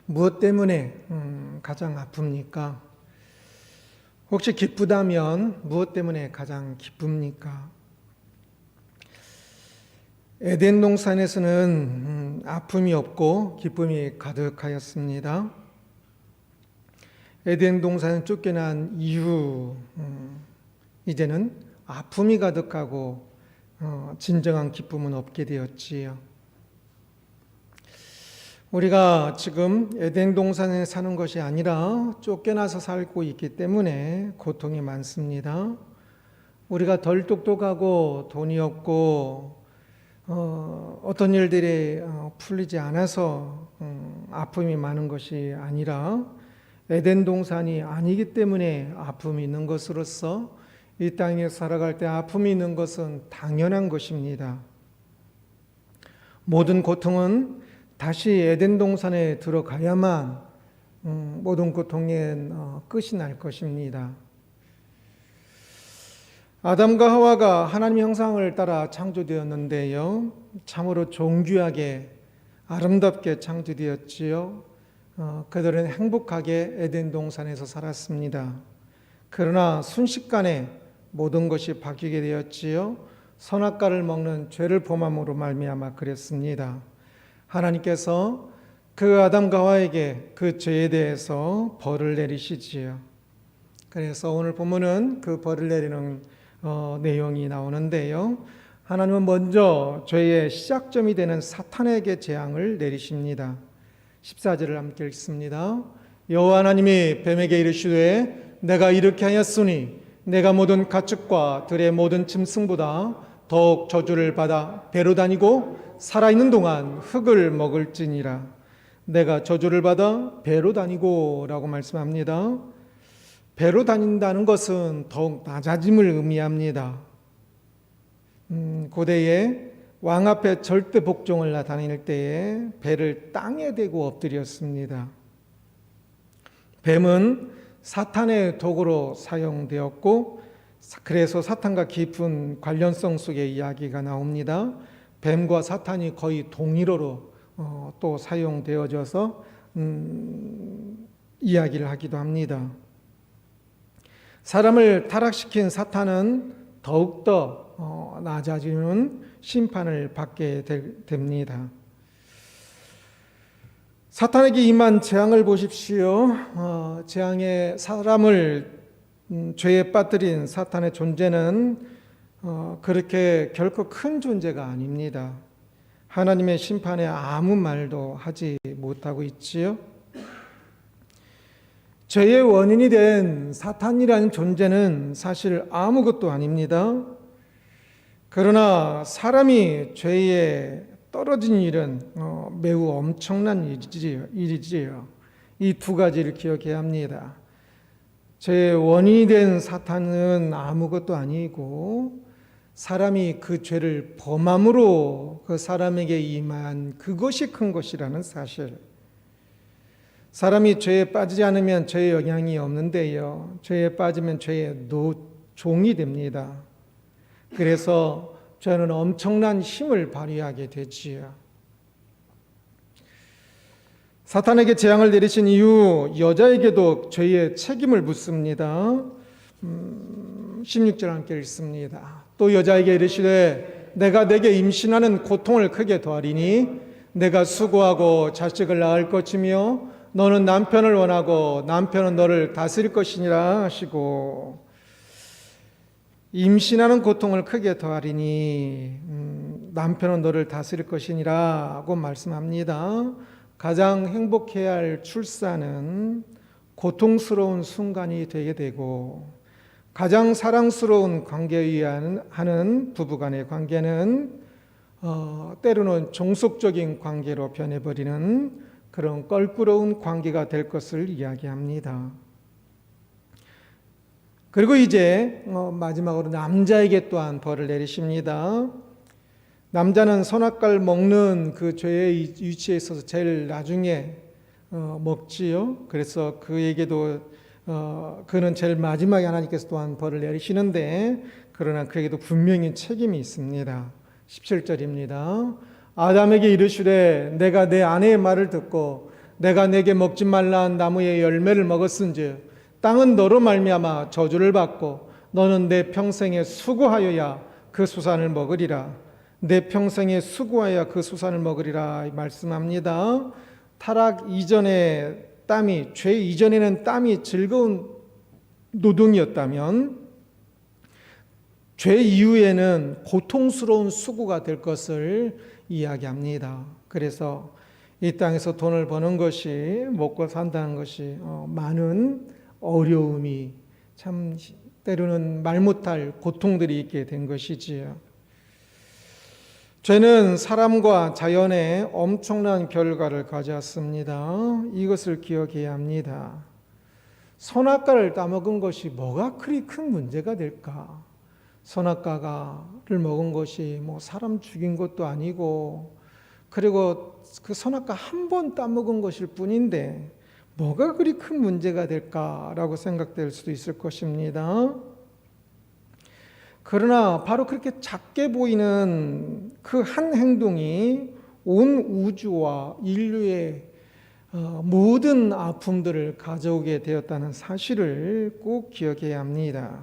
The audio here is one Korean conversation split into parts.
무엇 때문에 가장 아픕니까? 혹시 기쁘다면 무엇 때문에 가장 기쁩니까? 에덴 동산에서는 아픔이 없고 기쁨이 가득하였습니다. 에덴 동산은 쫓겨난 이후 이제는 아픔이 가득하고 진정한 기쁨은 없게 되었지요. 우리가 지금 에덴 동산에 사는 것이 아니라 쫓겨나서 살고 있기 때문에 고통이 많습니다. 우리가 덜 똑똑하고 돈이 없고 어떤 일들이 풀리지 않아서 아픔이 많은 것이 아니라 에덴 동산이 아니기 때문에 아픔이 있는 것으로서 이 땅에 살아갈 때 아픔이 있는 것은 당연한 것입니다. 모든 고통은 다시 에덴 동산에 들어가야만 모든 고통의 끝이 날 것입니다. 아담과 하와가 하나님 형상을 따라 창조되었는데요, 참으로 존귀하게 아름답게 창조되었지요. 그들은 행복하게 에덴 동산에서 살았습니다. 그러나 순식간에 모든 것이 바뀌게 되었지요. 선악과를 먹는 죄를 범함으로 말미암아 그랬습니다. 하나님께서 그 아담과 하와에게 그 죄에 대해서 벌을 내리시지요. 그래서 오늘 본문은 그 벌을 내리는 내용이 나오는데요. 하나님은 먼저 죄의 시작점이 되는 사탄에게 재앙을 내리십니다. 14절을 함께 읽습니다. 여호와 하나님이 뱀에게 이르시되 내가 이렇게 하였으니 내가 모든 가축과 들의 모든 짐승보다 더욱 저주를 받아 배로 다니고 살아있는 동안 흙을 먹을지니라. 내가 저주를 받아 배로 다니고 라고 말씀합니다. 배로 다닌다는 것은 더욱 낮아짐을 의미합니다. 고대에 왕 앞에 절대 복종을 다닐 때에 배를 땅에 대고 엎드렸습니다. 뱀은 사탄의 도구로 사용되었고, 그래서 사탄과 깊은 관련성 속의 이야기가 나옵니다. 뱀과 사탄이 거의 동일어로 또 사용되어져서 이야기를 하기도 합니다. 사람을 타락시킨 사탄은 더욱더 낮아지는 심판을 받게 됩니다. 사탄에게 임한 재앙을 보십시오. 재앙에 사람을 죄에 빠뜨린 사탄의 존재는 그렇게 결코 큰 존재가 아닙니다. 하나님의 심판에 아무 말도 하지 못하고 있지요. 죄의 원인이 된 사탄이라는 존재는 사실 아무것도 아닙니다. 그러나 사람이 죄에 떨어진 일은 매우 엄청난 일이지요. 이 두 가지를 기억해야 합니다. 죄의 원인이 된 사탄은 아무것도 아니고 사람이 그 죄를 범함으로 그 사람에게 임한 그것이 큰 것이라는 사실. 사람이 죄에 빠지지 않으면 죄의 영향이 없는데요, 죄에 빠지면 죄의 노종이 됩니다. 그래서 죄는 엄청난 힘을 발휘하게 되지요. 사탄에게 재앙을 내리신 이후 여자에게도 죄의 책임을 묻습니다. 16절 함께 읽습니다. 또 여자에게 이르시되 내가 내게 임신하는 고통을 크게 더하리니 내가 수고하고 자식을 낳을 것이며 너는 남편을 원하고 남편은 너를 다스릴 것이니라 하시고, 임신하는 고통을 크게 더하리니 남편은 너를 다스릴 것이니라 하고 말씀합니다. 가장 행복해야 할 출산은 고통스러운 순간이 되게 되고, 가장 사랑스러운 관계에 하는 부부간의 관계는 때로는 종속적인 관계로 변해버리는 그런 껄끄러운 관계가 될 것을 이야기합니다. 그리고 이제 마지막으로 남자에게 또한 벌을 내리십니다. 남자는 선악과를 먹는 그 죄의 위치에 있어서 제일 나중에 먹지요. 그래서 그에게도 그는 제일 마지막에 하나님께서 또한 벌을 내리시는데, 그러나 그에게도 분명히 책임이 있습니다. 17절입니다. 아담에게 이르시되 내가 내 아내의 말을 듣고 내가 내게 먹지 말라 한 나무의 열매를 먹었은즉 땅은 너로 말미암아 저주를 받고 너는 내 평생에 수고하여야 그 수산을 먹으리라. 내 평생에 수고하여야 그 수산을 먹으리라 말씀합니다. 타락 이전에 죄 이전에는 땀이 즐거운 노동이었다면 죄 이후에는 고통스러운 수고가 될 것을 이야기합니다. 그래서 이 땅에서 돈을 버는 것이, 먹고 산다는 것이 많은 어려움이, 참 때로는 말 못할 고통들이 있게 된 것이지요. 죄는 사람과 자연에 엄청난 결과를 가져왔습니다. 이것을 기억해야 합니다. 선악과를 따먹은 것이 뭐가 그리 큰 문제가 될까? 선악과를 먹은 것이 사람 죽인 것도 아니고, 그리고 그 선악과 한 번 따먹은 것일 뿐인데 뭐가 그리 큰 문제가 될까라고 생각될 수도 있을 것입니다. 그러나 바로 그렇게 작게 보이는 그 한 행동이 온 우주와 인류의 모든 아픔들을 가져오게 되었다는 사실을 꼭 기억해야 합니다.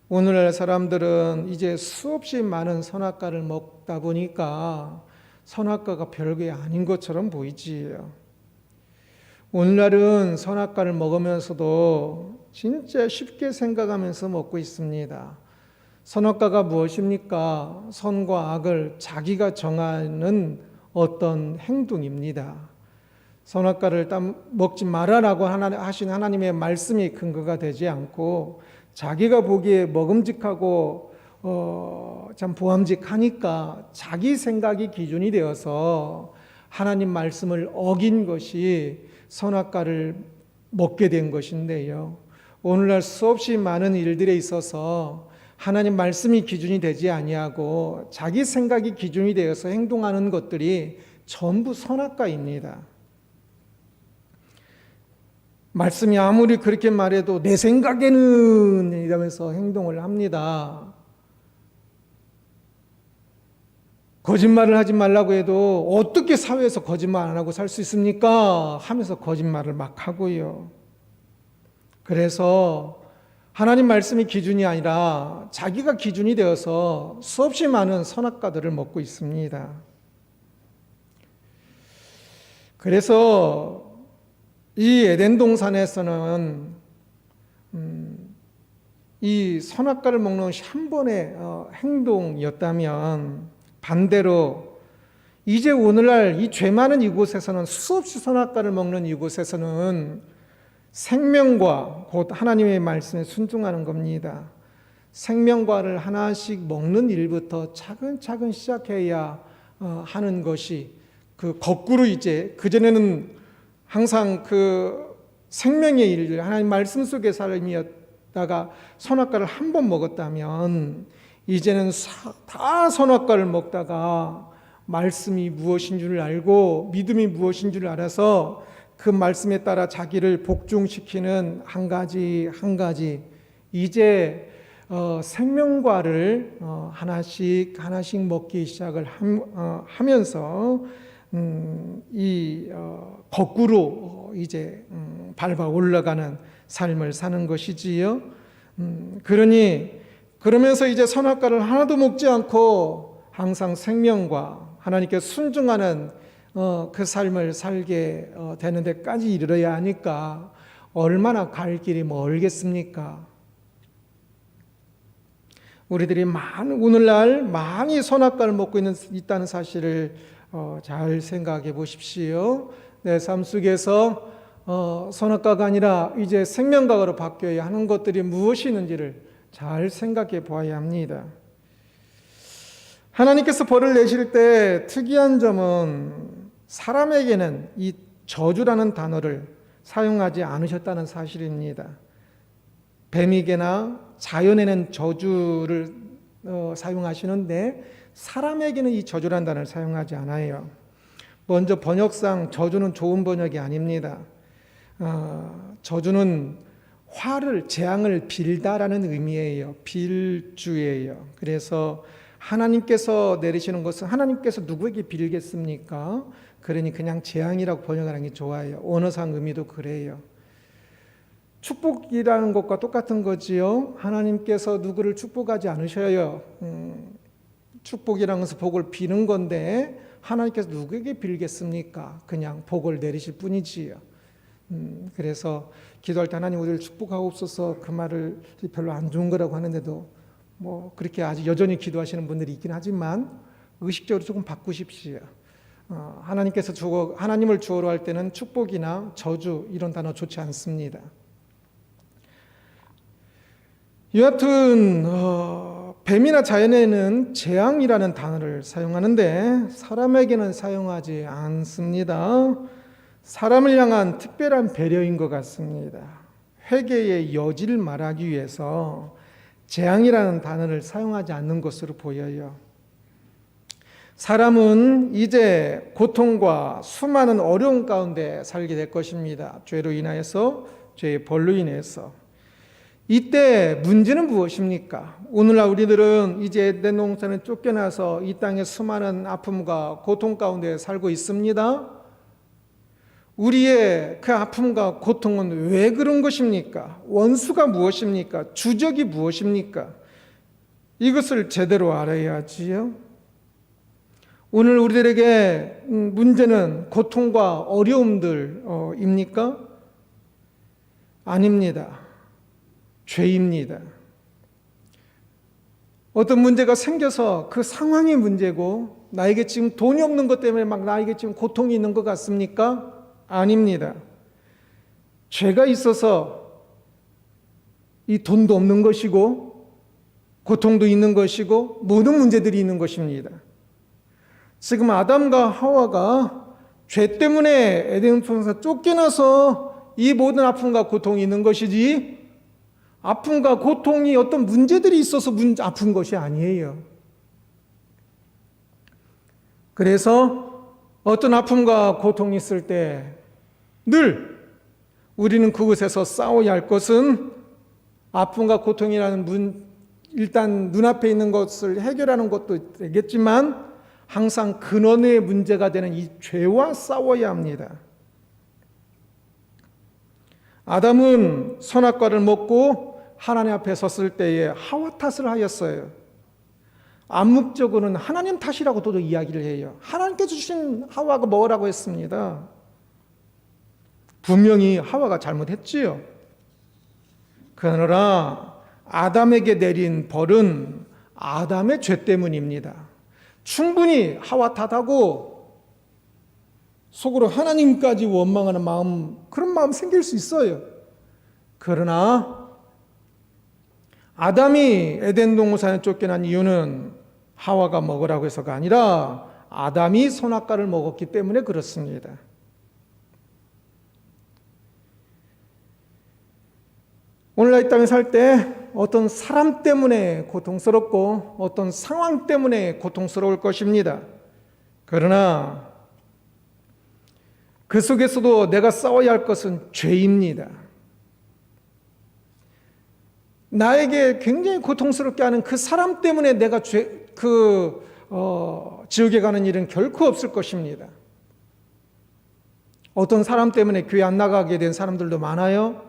오늘날 사람들은 이제 수없이 많은 선악과를 먹다 보니까 선악과가 별게 아닌 것처럼 보이지요. 오늘날은 선악과를 먹으면서도 진짜 쉽게 생각하면서 먹고 있습니다. 선악과가 무엇입니까? 선과 악을 자기가 정하는 어떤 행동입니다. 선악과를 먹지 말아라고 하신 하나님의 말씀이 근거가 되지 않고 자기가 보기에 먹음직하고 참 보암직하니까 자기 생각이 기준이 되어서 하나님 말씀을 어긴 것이 선악과를 먹게 된 것인데요. 오늘날 수없이 많은 일들에 있어서 하나님 말씀이 기준이 되지 아니하고 자기 생각이 기준이 되어서 행동하는 것들이 전부 선악과입니다. 말씀이 아무리 그렇게 말해도 내 생각에는 이러면서 행동을 합니다. 거짓말을 하지 말라고 해도 어떻게 사회에서 거짓말 안 하고 살 수 있습니까? 하면서 거짓말을 막 하고요. 그래서 하나님 말씀이 기준이 아니라 자기가 기준이 되어서 수없이 많은 선악과들을 먹고 있습니다. 그래서 이 에덴 동산에서는 이 선악과를 먹는 것이 한 번의 행동이었다면 반대로 이제 오늘날 이 죄 많은 이곳에서는 수없이 선악과를 먹는 이곳에서는 생명과 곧 하나님의 말씀에 순종하는 겁니다. 생명과를 하나씩 먹는 일부터 차근차근 시작해야 하는 것이 그 거꾸로 이제 그전에는 항상 그 생명의 일을 하나님 말씀 속의 삶이었다가 선악과를 한 번 먹었다면 이제는 다 선악과를 먹다가 말씀이 무엇인 줄 알고 믿음이 무엇인 줄 알아서 그 말씀에 따라 자기를 복종시키는 한 가지 이제 생명과를 하나씩 먹기 시작을 하면서 거꾸로 이제 밟아 올라가는 삶을 사는 것이지요. 그러면서 이제 선악과를 하나도 먹지 않고 항상 생명과 하나님께 순종하는 그 삶을 살게 되는 데까지 이르러야 하니까 얼마나 갈 길이 멀겠습니까? 우리들이 오늘날 많이 선악과를 먹고 있다는 사실을 잘 생각해 보십시오. 내 삶 속에서 선악과가 아니라 이제 생명과로 바뀌어야 하는 것들이 무엇이 있는지를 잘 생각해 보아야 합니다. 하나님께서 벌을 내실 때 특이한 점은 사람에게는 이 저주라는 단어를 사용하지 않으셨다는 사실입니다. 뱀에게나 자연에는 저주를 사용하시는데 사람에게는 이 저주라는 단어를 사용하지 않아요. 먼저 번역상 저주는 좋은 번역이 아닙니다. 저주는 재앙을 빌다라는 의미예요. 빌주예요. 그래서 하나님께서 내리시는 것은 하나님께서 누구에게 빌겠습니까? 그러니 그냥 재앙이라고 번역하는 게 좋아요. 언어상 의미도 그래요. 축복이라는 것과 똑같은 거지요. 하나님께서 누구를 축복하지 않으셔요. 축복이라는 것은 복을 비는 건데 하나님께서 누구에게 빌겠습니까? 그냥 복을 내리실 뿐이지요. 그래서 기도할 때 하나님 우리를 축복하옵소서, 그 말을 별로 안 좋은 거라고 하는데도 뭐 그렇게 아직 여전히 기도하시는 분들이 있긴 하지만 의식적으로 조금 바꾸십시오. 하나님을 주어로 할 때는 축복이나 저주 이런 단어 좋지 않습니다. 여하튼 뱀이나 자연에는 재앙이라는 단어를 사용하는데 사람에게는 사용하지 않습니다. 사람을 향한 특별한 배려인 것 같습니다. 회개의 여지를 말하기 위해서 재앙이라는 단어를 사용하지 않는 것으로 보여요. 사람은 이제 고통과 수많은 어려움 가운데 살게 될 것입니다. 죄로 인하여서, 죄의 벌로 인해서. 이때 문제는 무엇입니까? 오늘날 우리들은 이제 에덴 동산에 쫓겨나서 이 땅의 수많은 아픔과 고통 가운데 살고 있습니다. 우리의 그 아픔과 고통은 왜 그런 것입니까? 원수가 무엇입니까? 주적이 무엇입니까? 이것을 제대로 알아야지요. 오늘 우리들에게 문제는 고통과 어려움들입니까? 아닙니다. 죄입니다. 어떤 문제가 생겨서 그 상황이 문제고 나에게 지금 돈이 없는 것 때문에 막 나에게 지금 고통이 있는 것 같습니까? 아닙니다. 죄가 있어서 이 돈도 없는 것이고 고통도 있는 것이고 모든 문제들이 있는 것입니다. 지금 아담과 하와가 죄 때문에 에덴 동산에서 쫓겨나서 이 모든 아픔과 고통이 있는 것이지 아픔과 고통이 어떤 문제들이 있어서 아픈 것이 아니에요. 그래서 어떤 아픔과 고통이 있을 때 늘 우리는 그곳에서 싸워야 할 것은 아픔과 고통이라는 일단 눈앞에 있는 것을 해결하는 것도 되겠지만 항상 근원의 문제가 되는 이 죄와 싸워야 합니다. 아담은 선악과를 먹고 하나님 앞에 섰을 때에 하와 탓을 하였어요. 암묵적으로는 하나님 탓이라고도 이야기를 해요. 하나님께서 주신 하와가 먹으라고 했습니다. 분명히 하와가 잘못했지요. 그러나 아담에게 내린 벌은 아담의 죄 때문입니다. 충분히 하와 탓하고 속으로 하나님까지 원망하는 마음, 그런 마음 생길 수 있어요. 그러나 아담이 에덴 동산에 쫓겨난 이유는 하와가 먹으라고 해서가 아니라 아담이 선악과를 먹었기 때문에 그렇습니다. 오늘날 이 땅에 살 때 어떤 사람 때문에 고통스럽고 어떤 상황 때문에 고통스러울 것입니다. 그러나 그 속에서도 내가 싸워야 할 것은 죄입니다. 나에게 굉장히 고통스럽게 하는 그 사람 때문에 내가 지옥에 가는 일은 결코 없을 것입니다. 어떤 사람 때문에 교회 안 나가게 된 사람들도 많아요.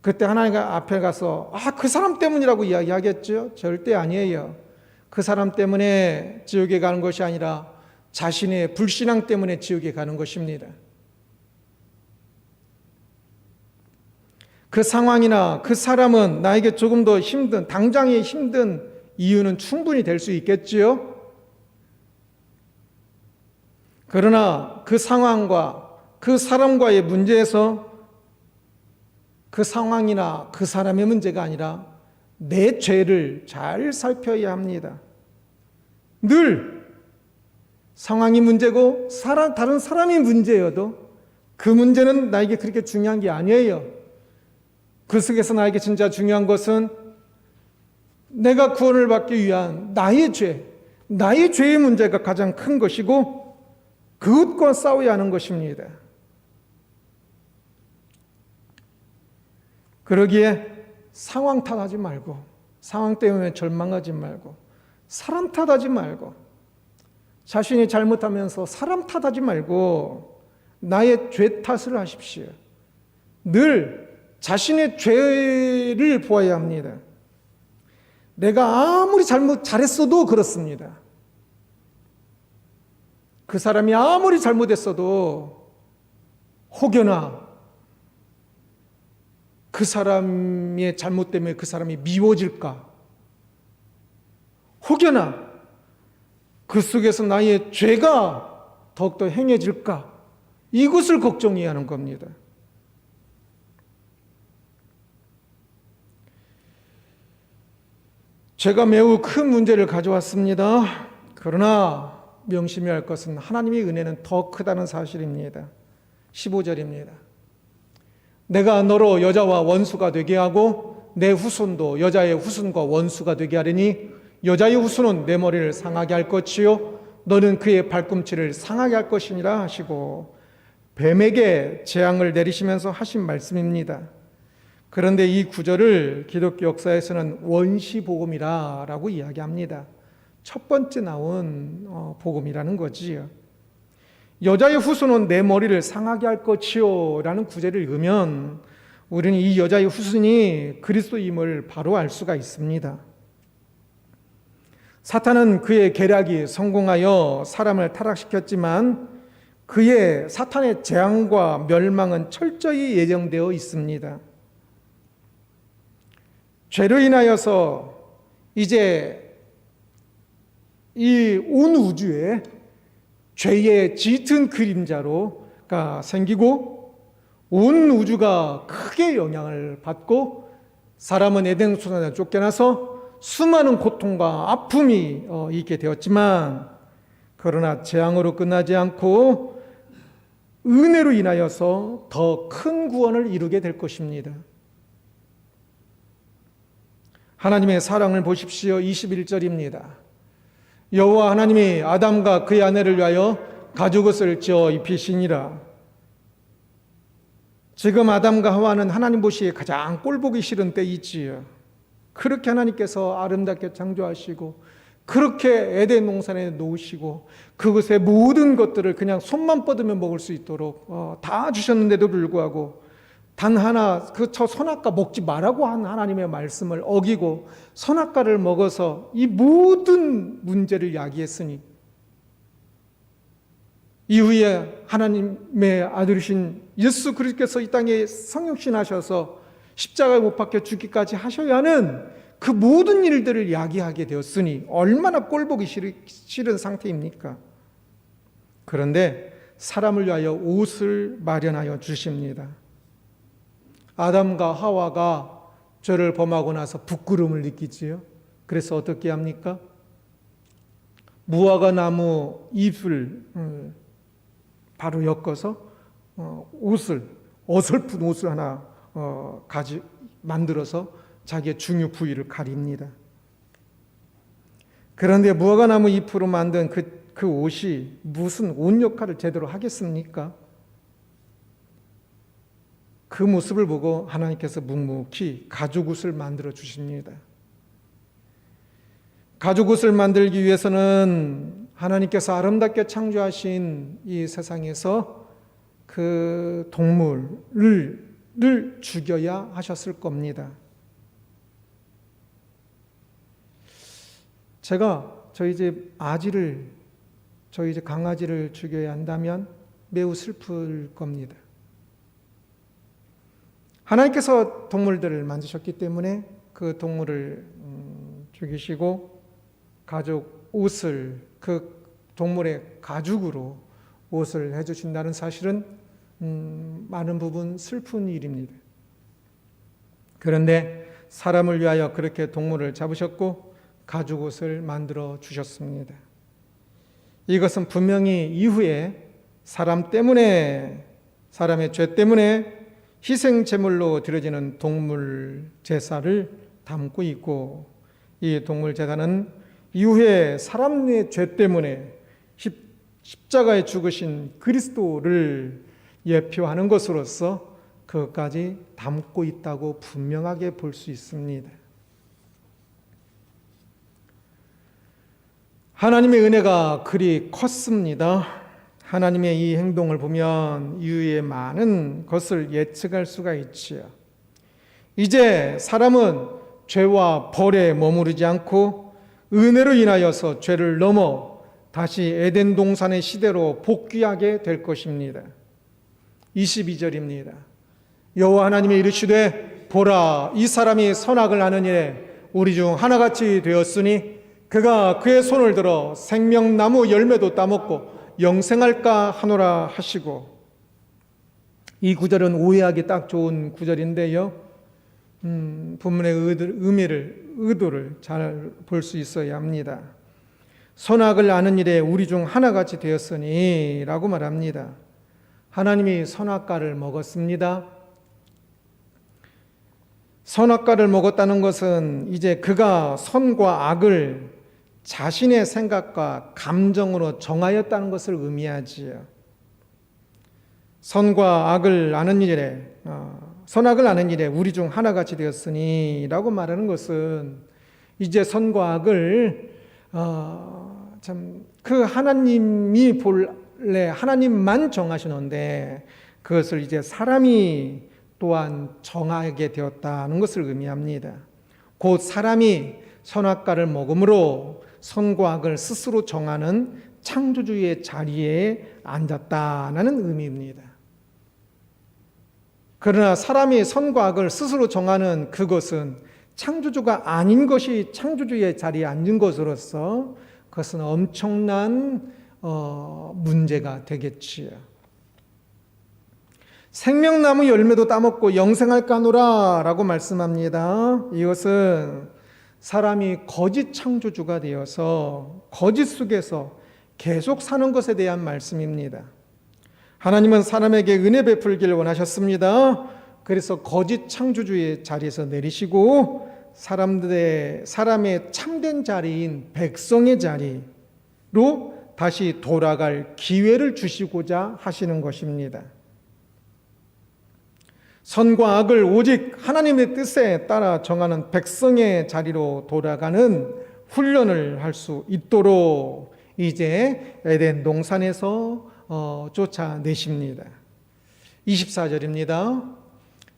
그때 하나님 앞에 가서 그 사람 때문이라고 이야기하겠죠? 절대 아니에요. 그 사람 때문에 지옥에 가는 것이 아니라 자신의 불신앙 때문에 지옥에 가는 것입니다. 그 상황이나 그 사람은 나에게 조금 더 당장의 힘든 이유는 충분히 될 수 있겠지요? 그러나 그 상황과 그 사람과의 문제에서 그 상황이나 그 사람의 문제가 아니라 내 죄를 잘 살펴야 합니다. 늘 상황이 문제고 다른 사람이 문제여도 그 문제는 나에게 그렇게 중요한 게 아니에요. 그 속에서 나에게 진짜 중요한 것은 내가 구원을 받기 위한 나의 죄의 문제가 가장 큰 것이고 그것과 싸워야 하는 것입니다. 그러기에 상황 탓하지 말고 상황 때문에 절망하지 말고 사람 탓하지 말고 자신이 잘못하면서 사람 탓하지 말고 나의 죄 탓을 하십시오. 늘 자신의 죄를 보아야 합니다. 내가 아무리 잘했어도 그렇습니다. 그 사람이 아무리 잘못했어도 혹여나 그 사람의 잘못 때문에 그 사람이 미워질까? 혹여나 그 속에서 나의 죄가 더욱더 행해질까? 이것을 걱정해야 하는 겁니다. 죄가 매우 큰 문제를 가져왔습니다. 그러나 명심해야 할 것은 하나님의 은혜는 더 크다는 사실입니다. 15절입니다. 내가 너로 여자와 원수가 되게 하고 내 후손도 여자의 후손과 원수가 되게 하리니 여자의 후손은 내 머리를 상하게 할 것이요 너는 그의 발꿈치를 상하게 할 것이니라 하시고 뱀에게 재앙을 내리시면서 하신 말씀입니다. 그런데 이 구절을 기독교 역사에서는 원시복음이라고 이야기합니다. 첫 번째 나온 복음이라는 거지요. 여자의 후손은 내 머리를 상하게 할 것이요 라는 구절을 읽으면 우리는 이 여자의 후손이 그리스도임을 바로 알 수가 있습니다. 사탄은 그의 계략이 성공하여 사람을 타락시켰지만 그의 사탄의 재앙과 멸망은 철저히 예정되어 있습니다. 죄로 인하여서 이제 이 온 우주에 죄의 짙은 그림자로가 생기고 온 우주가 크게 영향을 받고 사람은 에덴 동산에 쫓겨나서 수많은 고통과 아픔이 있게 되었지만 그러나 재앙으로 끝나지 않고 은혜로 인하여서 더 큰 구원을 이루게 될 것입니다. 하나님의 사랑을 보십시오. 21절입니다. 여호와 하나님이 아담과 그의 아내를 위하여 가죽옷을 지어 입히시니라. 지금 아담과 하와는 하나님 보시기에 가장 꼴보기 싫은 때이지요. 그렇게 하나님께서 아름답게 창조하시고 그렇게 에덴 동산에 놓으시고 그것의 모든 것들을 그냥 손만 뻗으면 먹을 수 있도록 다 주셨는데도 불구하고 단 하나 그 선악과 먹지 말라고 한 하나님의 말씀을 어기고 선악과를 먹어서 이 모든 문제를 야기했으니 이후에 하나님의 아들이신 예수 그리스도께서 이 땅에 성육신하셔서 십자가에 못 박혀 죽기까지 하셔야 하는 그 모든 일들을 야기하게 되었으니 얼마나 꼴보기 싫은 상태입니까? 그런데 사람을 위하여 옷을 마련하여 주십니다. 아담과 하와가 죄를 범하고 나서 부끄러움을 느끼지요. 그래서 어떻게 합니까? 무화과 나무 잎을 바로 엮어서 어설픈 옷을 하나 만들어서 자기의 중요 부위를 가립니다. 그런데 무화과 나무 잎으로 만든 그 옷이 무슨 옷 역할을 제대로 하겠습니까? 그 모습을 보고 하나님께서 묵묵히 가죽옷을 만들어 주십니다. 가죽옷을 만들기 위해서는 하나님께서 아름답게 창조하신 이 세상에서 그 동물을 죽여야 하셨을 겁니다. 제가 저희 집 강아지를 죽여야 한다면 매우 슬플 겁니다. 하나님께서 동물들을 만드셨기 때문에 그 동물을 죽이시고 가죽 옷을 그 동물의 가죽으로 옷을 해주신다는 사실은 많은 부분 슬픈 일입니다. 그런데 사람을 위하여 그렇게 동물을 잡으셨고 가죽 옷을 만들어 주셨습니다. 이것은 분명히 이후에 사람의 죄 때문에 희생 제물로 드려지는 동물 제사를 담고 있고 이 동물 제사는 이후에 사람의 죄 때문에 십자가에 죽으신 그리스도를 예표하는 것으로서 그것까지 담고 있다고 분명하게 볼 수 있습니다. 하나님의 은혜가 그리 컸습니다. 하나님의 이 행동을 보면 이후에 많은 것을 예측할 수가 있지요. 이제 사람은 죄와 벌에 머무르지 않고 은혜로 인하여서 죄를 넘어 다시 에덴 동산의 시대로 복귀하게 될 것입니다. 22절입니다. 여호와 하나님이 이르시되 보라, 이 사람이 선악을 하는 일에 우리 중 하나같이 되었으니 그가 그의 손을 들어 생명나무 열매도 따먹고 영생할까 하노라 하시고. 이 구절은 오해하기 딱 좋은 구절인데요, 본문의 의도를 잘 볼 수 있어야 합니다. 선악을 아는 일에 우리 중 하나같이 되었으니 라고 말합니다. 하나님이 선악과를 먹었습니다. 선악과를 먹었다는 것은 이제 그가 선과 악을 자신의 생각과 감정으로 정하였다는 것을 의미하지요. 선과 악을 아는 일에, 선악을 아는 일에 우리 중 하나같이 되었으니 라고 말하는 것은 이제 선과 악을 그 하나님이 본래 하나님만 정하시는데 그것을 이제 사람이 또한 정하게 되었다는 것을 의미합니다. 곧 사람이 선악과를 먹음으로 선과 악을 스스로 정하는 창조주의 자리에 앉았다는 의미입니다. 그러나 사람이 선과 악을 스스로 정하는 그것은 창조주가 아닌 것이 창조주의 자리에 앉은 것으로서 그것은 엄청난 문제가 되겠지요. 생명나무 열매도 따먹고 영생할까 하노라 라고 말씀합니다. 이것은 사람이 거짓 창조주가 되어서 거짓 속에서 계속 사는 것에 대한 말씀입니다. 하나님은 사람에게 은혜 베풀기를 원하셨습니다. 그래서 거짓 창조주의 자리에서 내리시고 사람의 참된 자리인 백성의 자리로 다시 돌아갈 기회를 주시고자 하시는 것입니다. 선과 악을 오직 하나님의 뜻에 따라 정하는 백성의 자리로 돌아가는 훈련을 할 수 있도록 이제 에덴 동산에서 쫓아내십니다. 24절입니다.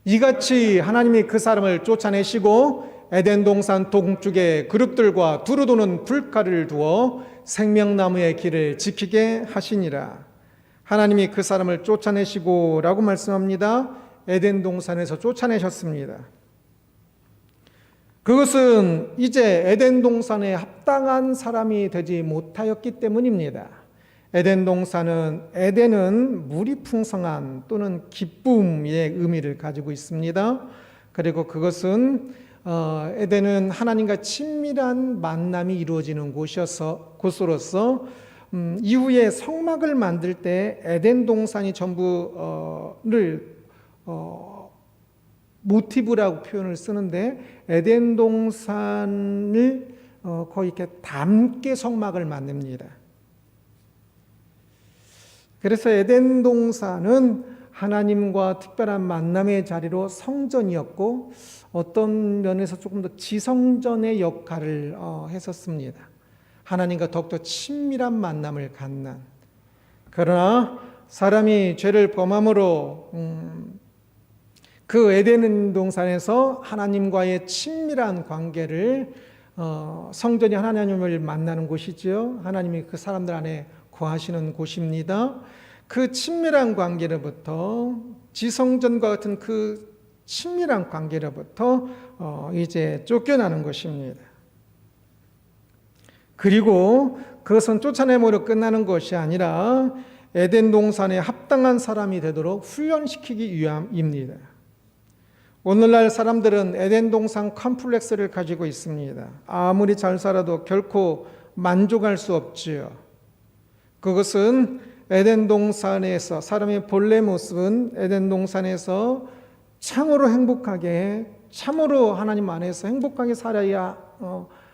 이같이 하나님이 그 사람을 쫓아내시고 에덴 동산 동쪽에 그룹들과 두루 도는 불가를 두어 생명나무의 길을 지키게 하시니라. 하나님이 그 사람을 쫓아내시고 라고 말씀합니다. 에덴 동산에서 쫓아내셨습니다. 그것은 이제 에덴 동산에 합당한 사람이 되지 못하였기 때문입니다. 에덴은 물이 풍성한 또는 기쁨의 의미를 가지고 있습니다. 그리고 그것은 에덴은 하나님과 친밀한 만남이 이루어지는 곳으로서 이후에 성막을 만들 때 에덴 동산이 전부를 모티브라고 표현을 쓰는데 에덴 동산을 거의 이렇게 담게 성막을 만듭니다. 그래서 에덴 동산은 하나님과 특별한 만남의 자리로 성전이었고 어떤 면에서 조금 더 지성전의 역할을 했었습니다. 하나님과 더욱더 친밀한 만남을 갖는. 그러나 사람이 죄를 범함으로 그 에덴 동산에서 하나님과의 친밀한 관계를 성전이 하나님을 만나는 곳이죠. 하나님이 그 사람들 안에 거하시는 곳입니다. 그 친밀한 관계로부터 지성전과 같은 그 친밀한 관계로부터 이제 쫓겨나는 것입니다. 그리고 그것은 쫓아내므로 끝나는 것이 아니라 에덴 동산에 합당한 사람이 되도록 훈련시키기 위함입니다. 오늘날 사람들은 에덴 동산 컴플렉스를 가지고 있습니다. 아무리 잘 살아도 결코 만족할 수 없지요. 그것은 에덴 동산에서 사람의 본래 모습은 에덴 동산에서 참으로 행복하게, 참으로 하나님 안에서 행복하게 살아야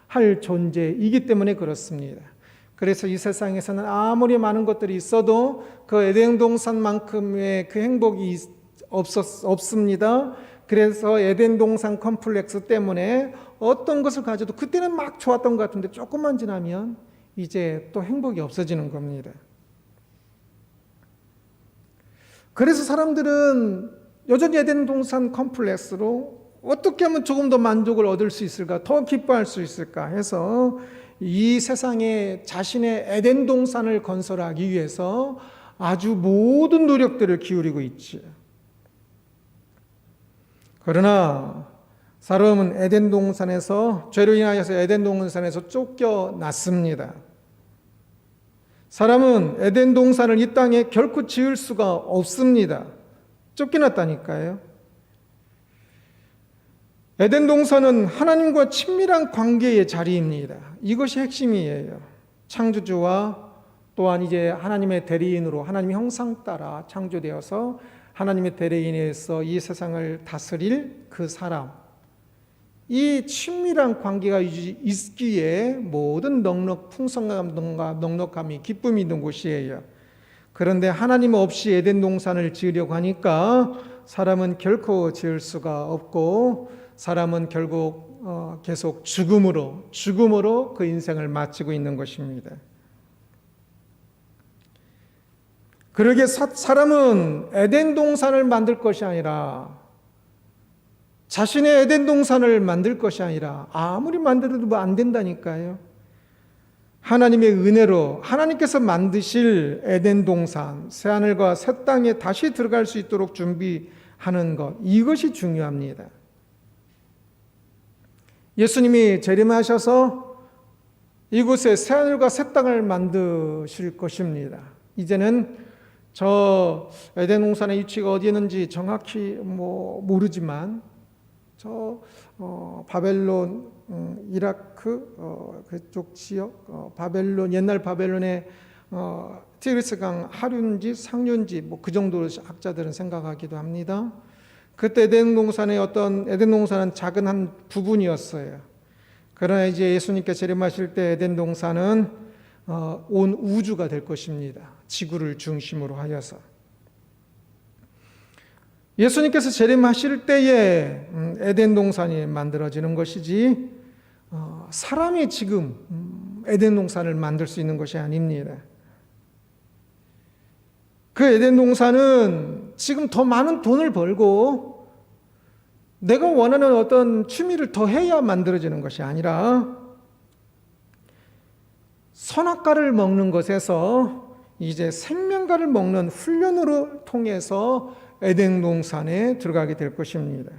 할 존재이기 때문에 그렇습니다. 그래서 이 세상에서는 아무리 많은 것들이 있어도 그 에덴 동산만큼의 그 행복이 없습니다. 그래서 에덴 동산 컴플렉스 때문에 어떤 것을 가져도 그때는 막 좋았던 것 같은데 조금만 지나면 이제 또 행복이 없어지는 겁니다. 그래서 사람들은 여전히 에덴 동산 컴플렉스로 어떻게 하면 조금 더 만족을 얻을 수 있을까, 더 기뻐할 수 있을까 해서 이 세상에 자신의 에덴 동산을 건설하기 위해서 아주 모든 노력들을 기울이고 있지요. 그러나 사람은 에덴 동산에서, 죄로 인하여서 에덴 동산에서 쫓겨났습니다. 사람은 에덴 동산을 이 땅에 결코 지을 수가 없습니다. 쫓겨났다니까요. 에덴 동산은 하나님과 친밀한 관계의 자리입니다. 이것이 핵심이에요. 창조주와 또한 이제 하나님의 대리인으로 하나님의 형상 따라 창조되어서 하나님의 대리인에서 이 세상을 다스릴 그 사람, 이 친밀한 관계가 있기에 모든 풍성함과 넉넉함이 기쁨이 있는 곳이에요. 그런데 하나님 없이 에덴 동산을 지으려고 하니까 사람은 결코 지을 수가 없고 사람은 결국 계속 죽음으로 그 인생을 마치고 있는 것입니다. 그러게 사람은 에덴 동산을 만들 것이 아니라, 자신의 에덴 동산을 만들 것이 아니라, 아무리 만들어도 안 된다니까요. 하나님의 은혜로 하나님께서 만드실 에덴 동산, 새하늘과 새 땅에 다시 들어갈 수 있도록 준비하는 것, 이것이 중요합니다. 예수님이 재림하셔서 이곳에 새하늘과 새 땅을 만드실 것입니다. 이제는 저 에덴 동산의 위치가 어디였는지 정확히 모르지만 바벨론, 이라크 그쪽 지역, 바벨론, 옛날 바벨론의 티그리스강 하류인지 상류인지 그 정도로 학자들은 생각하기도 합니다. 그때 에덴 동산은 작은 한 부분이었어요. 그러나 이제 예수님께 재림하실 때 에덴 동산은 온 우주가 될 것입니다. 지구를 중심으로 하여서. 예수님께서 재림하실 때에 에덴 동산이 만들어지는 것이지 사람이 지금 에덴 동산을 만들 수 있는 것이 아닙니다. 그 에덴 동산은 지금 더 많은 돈을 벌고 내가 원하는 어떤 취미를 더 해야 만들어지는 것이 아니라 선악과를 먹는 것에서 이제 생명과를 먹는 훈련으로 통해서 에덴 동산에 들어가게 될 것입니다.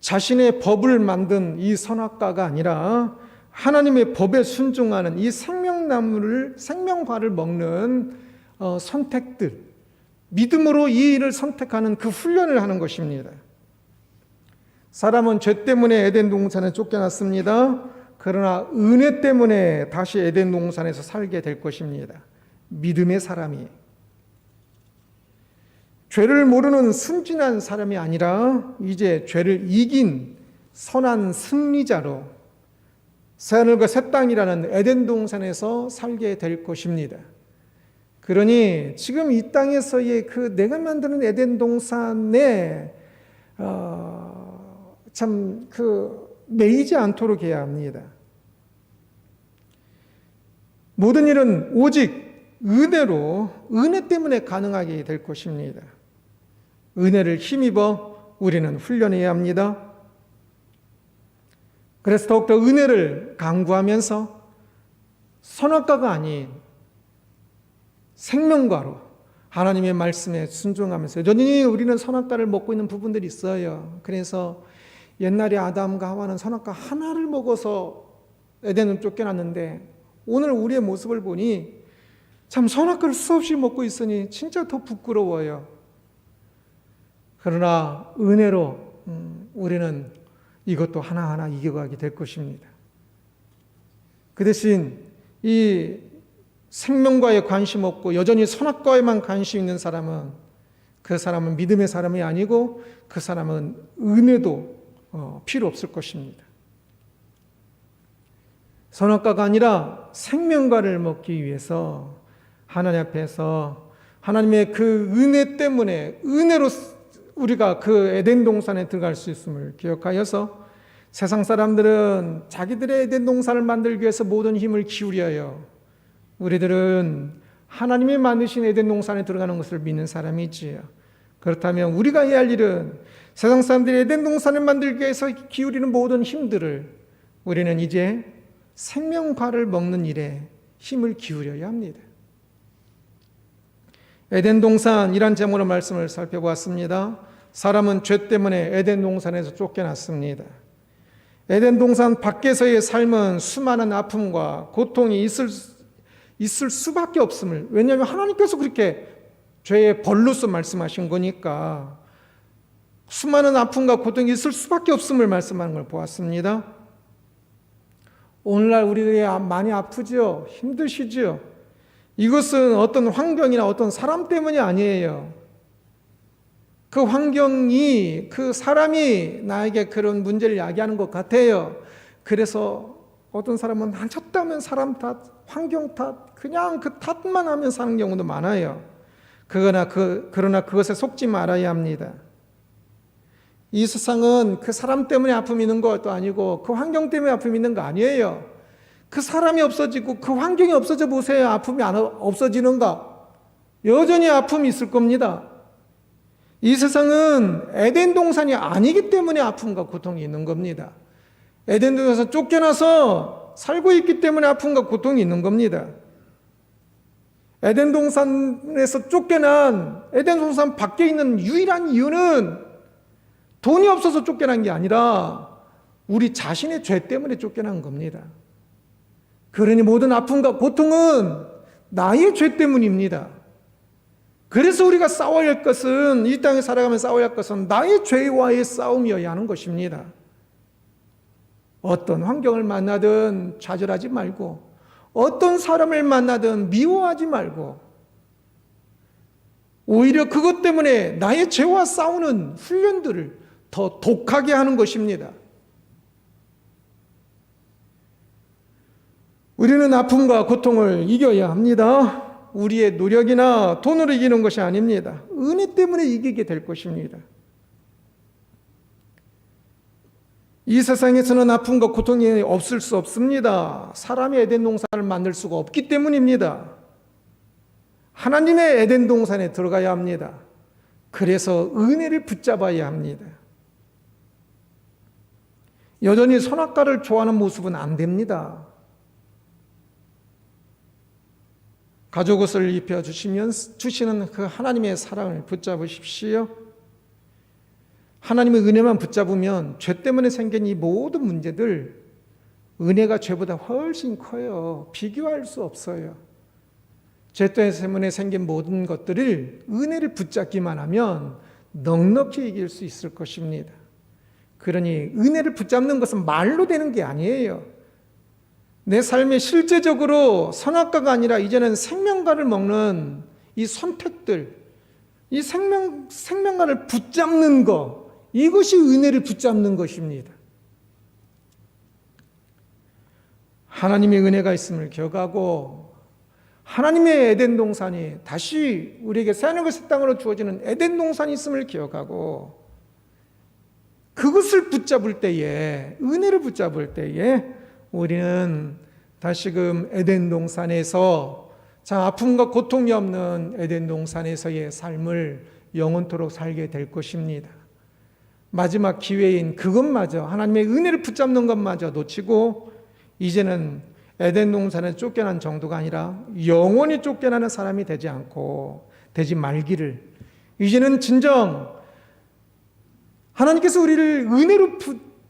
자신의 법을 만든 이 선악과가 아니라 하나님의 법에 순종하는 이 생명과를 먹는 선택들, 믿음으로 이 일을 선택하는 그 훈련을 하는 것입니다. 사람은 죄 때문에 에덴 동산에 쫓겨났습니다. 그러나 은혜 때문에 다시 에덴 동산에서 살게 될 것입니다. 믿음의 사람이. 죄를 모르는 순진한 사람이 아니라 이제 죄를 이긴 선한 승리자로 새하늘과 새 땅이라는 에덴 동산에서 살게 될 것입니다. 그러니 지금 이 땅에서의 그 내가 만드는 에덴 동산에 매이지 않도록 해야 합니다. 모든 일은 오직 은혜 때문에 가능하게 될 것입니다. 은혜를 힘입어 우리는 훈련해야 합니다. 그래서 더욱더 은혜를 강구하면서 선악과가 아닌 생명과로 하나님의 말씀에 순종하면서, 여전히 우리는 선악과를 먹고 있는 부분들이 있어요. 그래서 옛날에 아담과 하와는 선악과 하나를 먹어서 에덴을 쫓겨났는데 오늘 우리의 모습을 보니 참 선악과를 수없이 먹고 있으니 진짜 더 부끄러워요. 그러나 은혜로 우리는 이것도 하나하나 이겨가게 될 것입니다. 그 대신 이 생명과에 관심 없고 여전히 선악과에만 관심 있는 사람은, 그 사람은 믿음의 사람이 아니고 그 사람은 은혜도 필요 없을 것입니다. 선악과가 아니라 생명과를 먹기 위해서 하나님 앞에서 하나님의 그 은혜 때문에, 은혜로 우리가 그 에덴 동산에 들어갈 수 있음을 기억하여서 세상 사람들은 자기들의 에덴 동산을 만들기 위해서 모든 힘을 기울여요. 우리들은 하나님이 만드신 에덴 동산에 들어가는 것을 믿는 사람이지요. 그렇다면 우리가 해야 할 일은 세상 사람들이 에덴 동산을 만들기 위해서 기울이는 모든 힘들을 우리는 이제 생명과를 먹는 일에 힘을 기울여야 합니다. 에덴 동산이란 제목으로 말씀을 살펴보았습니다. 사람은 죄 때문에 에덴 동산에서 쫓겨났습니다. 에덴 동산 밖에서의 삶은 수많은 아픔과 고통이 있을 수밖에 없음을, 왜냐하면 하나님께서 그렇게 죄의 벌로서 말씀하신 거니까 수많은 아픔과 고통이 있을 수밖에 없음을 말씀하는 걸 보았습니다. 오늘날 우리들이 많이 아프죠? 힘드시죠? 이것은 어떤 환경이나 어떤 사람 때문이 아니에요. 그 환경이, 그 사람이 나에게 그런 문제를 야기하는 것 같아요. 그래서 어떤 사람은 쳤다면 사람 탓, 환경 탓, 그냥 그 탓만 하면 사는 경우도 많아요. 그러나 그것에 속지 말아야 합니다. 이 세상은 그 사람 때문에 아픔이 있는 것도 아니고 그 환경 때문에 아픔이 있는 거 아니에요. 그 사람이 없어지고 그 환경이 없어져 보세요. 아픔이 없어지는가? 여전히 아픔이 있을 겁니다. 이 세상은 에덴 동산이 아니기 때문에 아픔과 고통이 있는 겁니다. 에덴 동산에서 쫓겨나서 살고 있기 때문에 아픔과 고통이 있는 겁니다. 에덴 동산에서 쫓겨난, 에덴 동산 밖에 있는 유일한 이유는 돈이 없어서 쫓겨난 게 아니라 우리 자신의 죄 때문에 쫓겨난 겁니다. 그러니 모든 아픔과 고통은 나의 죄 때문입니다. 그래서 우리가 싸워야 할 것은, 이 땅에 살아가며 싸워야 할 것은 나의 죄와의 싸움이어야 하는 것입니다. 어떤 환경을 만나든 좌절하지 말고, 어떤 사람을 만나든 미워하지 말고, 오히려 그것 때문에 나의 죄와 싸우는 훈련들을 더 독하게 하는 것입니다. 우리는 아픔과 고통을 이겨야 합니다. 우리의 노력이나 돈으로 이기는 것이 아닙니다. 은혜 때문에 이기게 될 것입니다. 이 세상에서는 아픔과 고통이 없을 수 없습니다. 사람이 에덴 동산을 만들 수가 없기 때문입니다. 하나님의 에덴 동산에 들어가야 합니다. 그래서 은혜를 붙잡아야 합니다. 여전히 선악과를 좋아하는 모습은 안 됩니다. 가죽 옷을 입혀주시는 그 하나님의 사랑을 붙잡으십시오. 하나님의 은혜만 붙잡으면 죄 때문에 생긴 이 모든 문제들, 은혜가 죄보다 훨씬 커요. 비교할 수 없어요. 죄 때문에 생긴 모든 것들을 은혜를 붙잡기만 하면 넉넉히 이길 수 있을 것입니다. 그러니 은혜를 붙잡는 것은 말로 되는 게 아니에요. 내 삶에 실제적으로 선악과가 아니라 이제는 생명과를 먹는 이 선택들, 이 생명과를 붙잡는 것, 이것이 은혜를 붙잡는 것입니다. 하나님의 은혜가 있음을 기억하고 하나님의 에덴 동산이 다시 우리에게 새하늘과 새 땅으로 주어지는 에덴 동산이 있음을 기억하고 그것을 붙잡을 때에, 은혜를 붙잡을 때에 우리는 다시금 에덴 동산에서 아픔과 고통이 없는 에덴 동산에서의 삶을 영원토록 살게 될 것입니다. 마지막 기회인 그것마저, 하나님의 은혜를 붙잡는 것마저 놓치고 이제는 에덴 동산에 쫓겨난 정도가 아니라 영원히 쫓겨나는 사람이 되지 말기를, 이제는 진정 하나님께서 우리를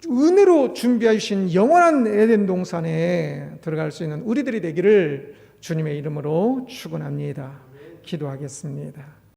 은혜로 준비하신 영원한 에덴 동산에 들어갈 수 있는 우리들이 되기를 주님의 이름으로 축원합니다. 기도하겠습니다.